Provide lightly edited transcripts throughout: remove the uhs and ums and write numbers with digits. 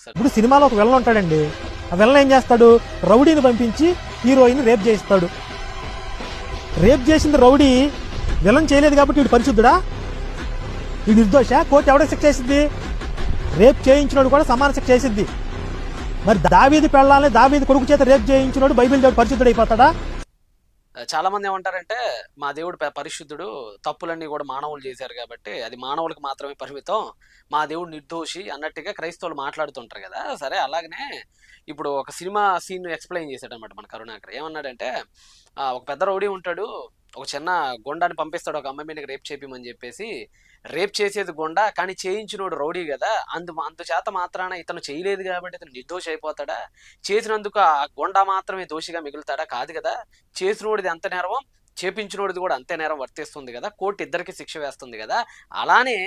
ఇప్పుడు సినిమాలో ఒక విలన్ ఉంటాడండి. ఆ విలన్ ఏం చేస్తాడు? రౌడీని పంపించి హీరోయిన్ రేప్ చేయిస్తాడు. రేప్ చేసింది రౌడీ, విలన్ చేయలేదు కాబట్టి వీడు పరిశుద్ధుడా? వీడు నిర్దోష? కోర్టు ఎవడ శిక్ష చేసింది? రేప్ చేయించినోడు కూడా సమాన శిక్ష చేసిద్ది. మరి దావీదు పెళ్ళాలని దావీదు కొడుకు చేత రేప్ చేయించినోడు బైబిల్ దేవుడు పరిశుద్ధుడు అయిపోతాడా? చాలా మంది ఏమంటారంటే మా దేవుడు పరిశుద్ధుడు, తప్పులన్నీ కూడా మానవులు చేశారు కాబట్టి అది మానవులకు మాత్రమే పరిమితం, మా దేవుడు నిర్దోషి అన్నట్టుగా క్రైస్తవులు మాట్లాడుతుంటారు కదా. సరే, అలాగనే ఇప్పుడు ఒక సినిమా సీన్ ఎక్స్ప్లెయిన్ చేశాడు అనమాట మన కరుణాకర్. ఏమన్నాడంటే ఒక పెద్ద రౌడీ ఉంటాడు, ఒక చిన్న గొండాన్ని పంపిస్తాడు ఒక అమ్మాయి మీద రేప్ చేపిమని చెప్పేసి. రేప్ చేసేది గొండ, కానీ చేయించినోడు రౌడీ కదా. అందుచేత మాత్రాన ఇతను చేయలేదు కాబట్టి ఇతను నిర్దోషి అయిపోతాడా? చేసినందుకు ఆ గొండ మాత్రమే దోషిగా మిగులుతాడా? కాదు కదా. చేసినోడిది ఎంత నేరం, చేపించినోడిది కూడా అంతే నేరం వర్తిస్తుంది కదా. కోర్టు ఇద్దరికి శిక్ష వేస్తుంది కదా. అలానే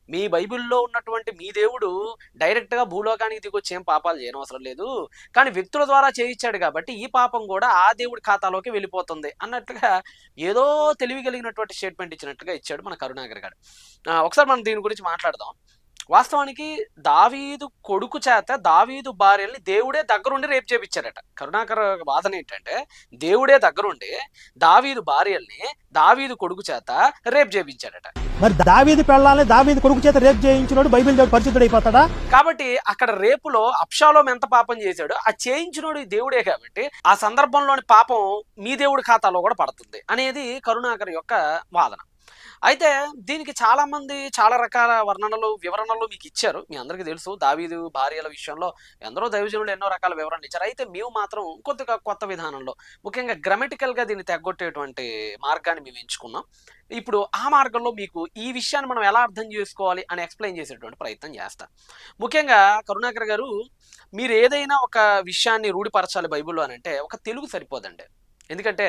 మీ బైబిల్లో ఉన్నటువంటి మీ దేవుడు డైరెక్ట్ గా భూలోకానికి దిగొచ్చి ఏం పాపాలు చేయనవసరం లేదు, కానీ వ్యక్తుల ద్వారా చేయించాడు కాబట్టి ఈ పాపం కూడా ఆ దేవుడి ఖాతాలోకి వెళ్ళిపోతుంది అన్నట్టుగా ఏదో తెలివి కలిగినటువంటి స్టేట్మెంట్ ఇచ్చినట్టుగా ఇచ్చాడు మన కరుణాకర్ గారు. ఒకసారి మనం దీని గురించి మాట్లాడదాం. వాస్తవానికి దావీదు కొడుకు చేత దావీదు భార్యల్ని దేవుడే దగ్గరుండి రేపు చేపించారట. కరుణాకర్ వాదన ఏంటంటే దేవుడే దగ్గరుండి దావీదు భార్యల్ని దావీదు కొడుకు చేత రేపు చేపించాడట. మరి దావీదు పెళ్ళాలని దావీదు కొడుకు చేత రేప్ చేయించినోడు బైబిల్ దేవుడు పరిశుద్ధుడు అయిపోతాడా? కాబట్టి అక్కడ రేపులో అబ్షాలోం ఎంత పాపం చేశాడు, ఆ చేయించినోడు దేవుడే కాబట్టి ఆ సందర్భంలోని పాపం మీ దేవుడి ఖాతాలో కూడా పడుతుంది అనేది కరుణాకర్ యొక్క వాదన. అయితే దీనికి చాలా మంది చాలా రకాల వర్ణనలు వివరణలు మీకు ఇచ్చారు. మీ అందరికీ తెలుసు దావీదు భార్యల విషయంలో ఎందరో దైవజనులు ఎన్నో రకాల వివరణలు ఇచ్చారు. అయితే మేము మాత్రం కొద్దిగా కొత్త విధానంలో ముఖ్యంగా గ్రామటికల్ గా దీన్ని తెగొట్టేటువంటి మార్గాన్ని మేము ఎంచుకున్నాం. ఇప్పుడు ఆ మార్గంలో మీకు ఈ విషయాన్ని మనం ఎలా అర్థం చేసుకోవాలి అని ఎక్స్ప్లెయిన్ చేసేటువంటి ప్రయత్నం చేస్తా. ముఖ్యంగా కరుణాకర్ గారు, మీరు ఏదైనా ఒక విషయాన్ని రూఢిపరచాలి బైబిల్లో అని అంటే ఒక తెలుగు సరిపోదండి. ఎందుకంటే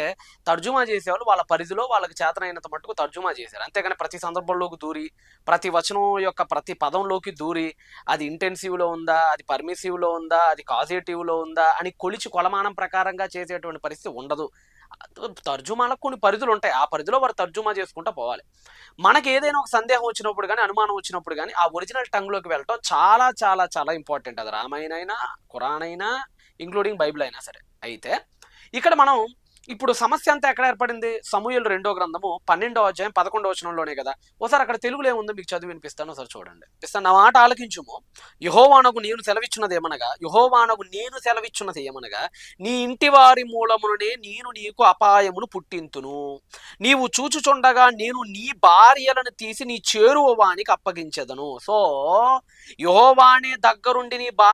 తర్జుమా చేసేవాళ్ళు వాళ్ళ పరిధిలో వాళ్ళకి చేతనైనంత మట్టుకు తర్జుమా చేశారు. అంతేగాని ప్రతి సందర్భంలోకి దూరి ప్రతి వచనం యొక్క ప్రతి పదంలోకి దూరి అది ఇంటెన్సివ్లో ఉందా, అది పర్మిసివ్లో ఉందా, అది కాజేటివ్లో ఉందా అని కొలమానం ప్రకారంగా చేసేటువంటి పరిస్థితి ఉండదు. తర్జుమాలకు కొన్ని పరిధులు ఉంటాయి, ఆ పరిధిలో వారు తర్జుమా చేసుకుంటూ పోవాలి. మనకి ఏదైనా ఒక సందేహం వచ్చినప్పుడు కానీ అనుమానం వచ్చినప్పుడు కానీ ఆ ఒరిజినల్ టంగ్లోకి వెళ్ళటం చాలా చాలా చాలా ఇంపార్టెంట్. అది రామాయణ అయినా ఖురాన్ అయినా ఇంక్లూడింగ్ బైబిల్ అయినా సరే. అయితే ఇక్కడ మనం ఇప్పుడు సమస్య అంతా ఎక్కడ ఏర్పడింది? సమూయేలు 2వ గ్రంథము 12వ అధ్యాయం 11వ వచనంలోనే కదా. ఒకసారి అక్కడ తెలుగులో ఏముందో మీకు చదివి వినిపిస్తాను, ఒకసారి చూడండి. నా మాట ఆలకించుము. యెహోవానగు నేను సెలవిచ్చున్నది ఏమనగా నీ ఇంటి వారి మూలముననే నేను నీకు అపాయమును పుట్టింతును. నీవు చూచుచుండగా నేను నీ భార్యలను తీసి నీ చేరువ వానికి అప్పగించెదను. సో యెహోవానే దగ్గరుండి నీ